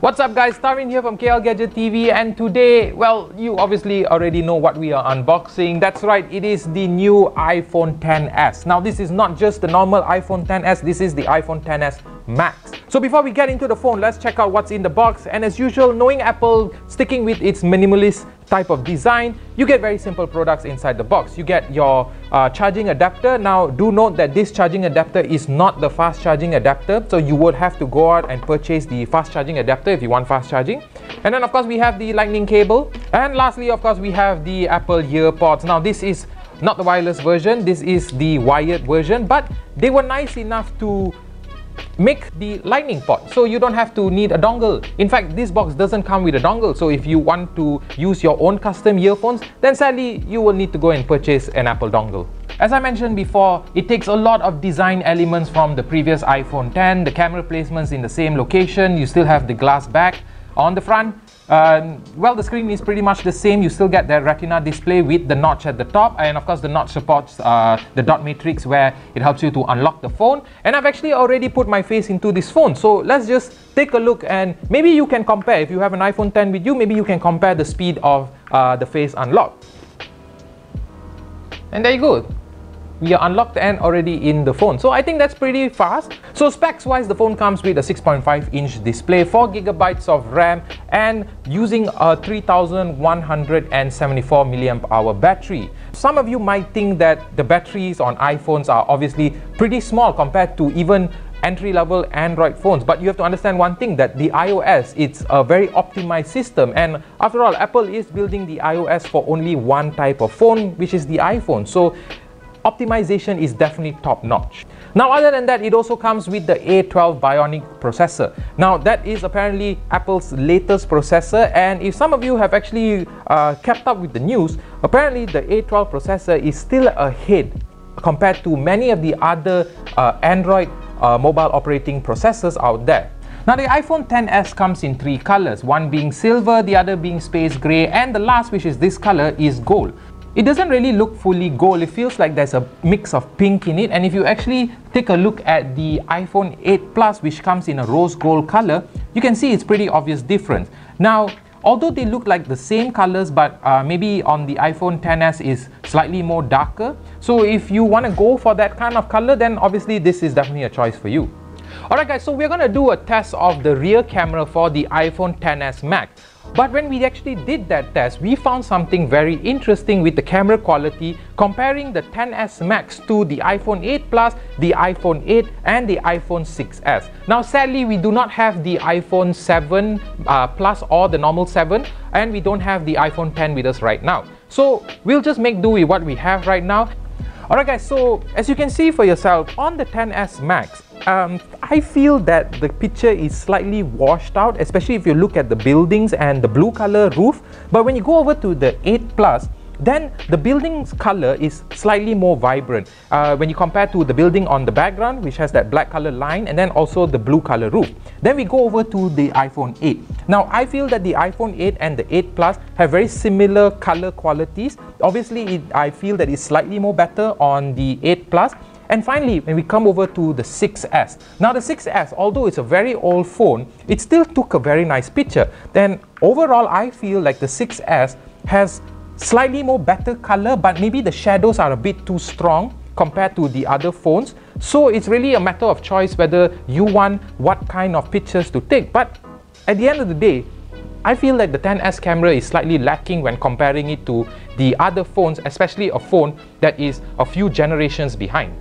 What's up guys, Tarvin here from KLGadgetTV, and today, well, you obviously already know what we are unboxing. That's right, it is the new iPhone XS. Now this is not just the normal iPhone XS, this is the iPhone XS Max. So before we get into the phone, let's check out what's in the box. And as usual, knowing Apple sticking with its minimalist type of design, you get very simple products inside the box. You get your charging adapter. Now do note that this charging adapter is not the fast charging adapter, so you would have to go out and purchase the fast charging adapter if you want fast charging. And then of course we have the lightning cable, and lastly of course we have the Apple EarPods. Now this is not the wireless version, this is the wired version, but they were nice enough to make the lightning port, so you don't have to need a dongle. In fact, this box doesn't come with a dongle, so if you want to use your own custom earphones, then sadly you will need to go and purchase an Apple dongle. As I mentioned before, it takes a lot of design elements from the previous iPhone X. The camera placements in the same location, you still have the glass back on the front. Well, the screen is pretty much the same. You still get that retina display with the notch at the top, and of course the notch supports the dot matrix where it helps you to unlock the phone. And I've actually already put my face into this phone, so let's just take a look, and maybe you can compare. If you have an iPhone X with you, maybe you can compare the speed of the face unlock. And there you go, we are unlocked and already in the phone. So I think that's pretty fast. So specs wise, the phone comes with a 6.5-inch display, 4 GB of RAM, and using a 3174 mAh battery. Some of you might think that the batteries on iPhones are obviously pretty small compared to even entry-level Android phones, but you have to understand one thing, that the iOS, it's a very optimized system, and after all, Apple is building the iOS for only one type of phone, which is the iPhone. So optimization is definitely top-notch. Now other than that, it also comes with the A12 Bionic processor. Now that is apparently Apple's latest processor, and if some of you have actually kept up with the news, apparently the A12 processor is still ahead compared to many of the other Android mobile operating processors out there. Now the iPhone XS comes in 3 colors, one being silver, the other being space gray, and the last, which is this color, is gold. It doesn't really look fully gold, it feels like there's a mix of pink in it, and if you actually take a look at the iPhone 8 Plus, which comes in a rose gold color, you can see it's pretty obvious difference. Now, although they look like the same colors, but maybe on the iPhone XS is slightly more darker, so if you want to go for that kind of color, then obviously this is definitely a choice for you. Alright guys, so we're going to do a test of the rear camera for the iPhone XS Max. But when we actually did that test, we found something very interesting with the camera quality, comparing the XS Max to the iPhone 8 Plus, the iPhone 8 and the iPhone 6s. Now sadly, we do not have the iPhone 7 Plus or the normal 7, and we don't have the iPhone X with us right now. So we'll just make do with what we have right now. Alright guys, so as you can see for yourself, on the XS Max, I feel that the picture is slightly washed out, especially if you look at the buildings and the blue color roof. But when you go over to the 8 Plus, then the building's color is slightly more vibrant when you compare to the building on the background, which has that black color line, and then also the blue color roof. Then we go over to the iPhone 8. Now I feel that the iPhone 8 and the 8 Plus have very similar color qualities. Obviously I feel that it's slightly more better on the 8 Plus. And finally, when we come over to the 6s. Now the 6s, although it's a very old phone, it still took a very nice picture. Then overall, I feel like the 6s has slightly more better color, but maybe the shadows are a bit too strong compared to the other phones. So it's really a matter of choice whether you want what kind of pictures to take. But at the end of the day, I feel like the XS camera is slightly lacking when comparing it to the other phones, especially a phone that is a few generations behind.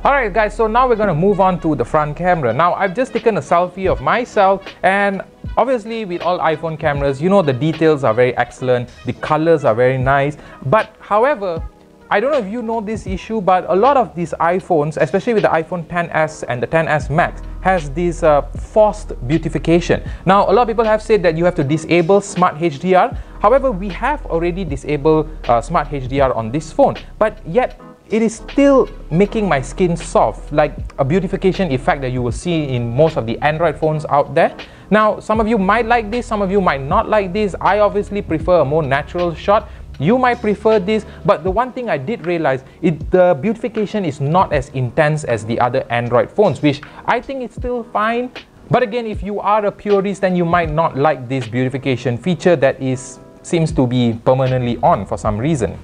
Alright guys, so now we're going to move on to the front camera. Now I've just taken a selfie of myself, and obviously with all iPhone cameras, you know, the details are very excellent, the colors are very nice. But however, I don't know if you know this issue, but a lot of these iPhones, especially with the iPhone XS and the XS Max, has this forced beautification. Now a lot of people have said that you have to disable Smart HDR. However, we have already disabled Smart HDR on this phone, but yet it is still making my skin soft, like a beautification effect that you will see in most of the Android phones out there. Now some of you might like this, some of you might not like this. I obviously prefer a more natural shot. You might prefer this, but the one thing I did realize is the beautification is not as intense as the other Android phones, which I think it's still fine. But again, if you are a purist, then you might not like this beautification feature that seems to be permanently on for some reason.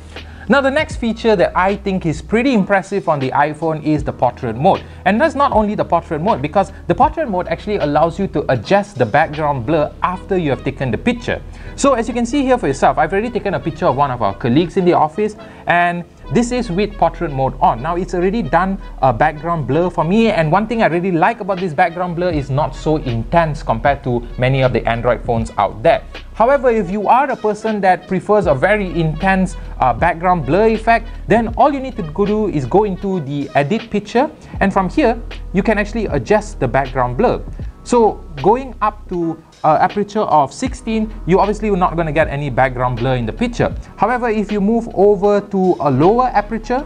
Now, the next feature that I think is pretty impressive on the iPhone is the portrait mode. And that's not only the portrait mode, because the portrait mode actually allows you to adjust the background blur after you have taken the picture. So as you can see here for yourself, I've already taken a picture of one of our colleagues in the office, and this is with portrait mode on. Now, it's already done a background blur for me, and one thing I really like about this background blur is not so intense compared to many of the Android phones out there. However, if you are a person that prefers a very intense background blur effect, then all you need to do is go into the edit picture, and from here you can actually adjust the background blur. So going up to aperture of 16, you obviously are not going to get any background blur in the picture. However, if you move over to a lower aperture,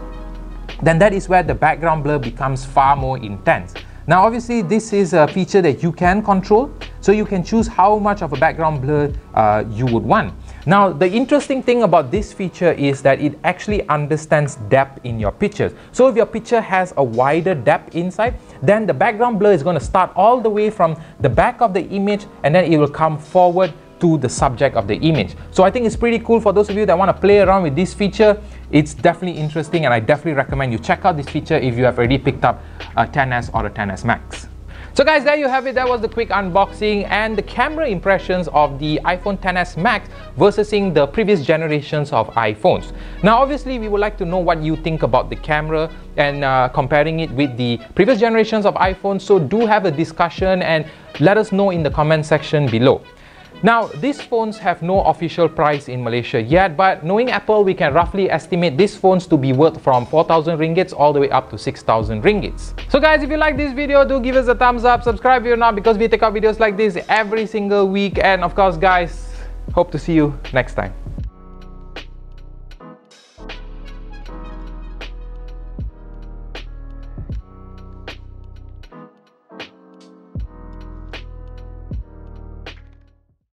then that is where the background blur becomes far more intense. Now obviously this is a feature that you can control, so you can choose how much of a background blur you would want. Now, the interesting thing about this feature is that it actually understands depth in your pictures. So if your picture has a wider depth inside, then the background blur is going to start all the way from the back of the image, and then it will come forward to the subject of the image. So I think it's pretty cool for those of you that want to play around with this feature. It's definitely interesting, and I definitely recommend you check out this feature if you have already picked up a XS or a XS Max. So guys, there you have it. That was the quick unboxing and the camera impressions of the iPhone XS Max versus the previous generations of iPhones. Now obviously we would like to know what you think about the camera and comparing it with the previous generations of iPhones. So do have a discussion and let us know in the comment section below. Now, these phones have no official price in Malaysia yet, but knowing Apple, we can roughly estimate these phones to be worth from 4,000 ringgits all the way up to 6,000 ringgits. So guys, if you like this video, do give us a thumbs up, subscribe if you're not, because we take out videos like this every single week. And of course guys, hope to see you next time.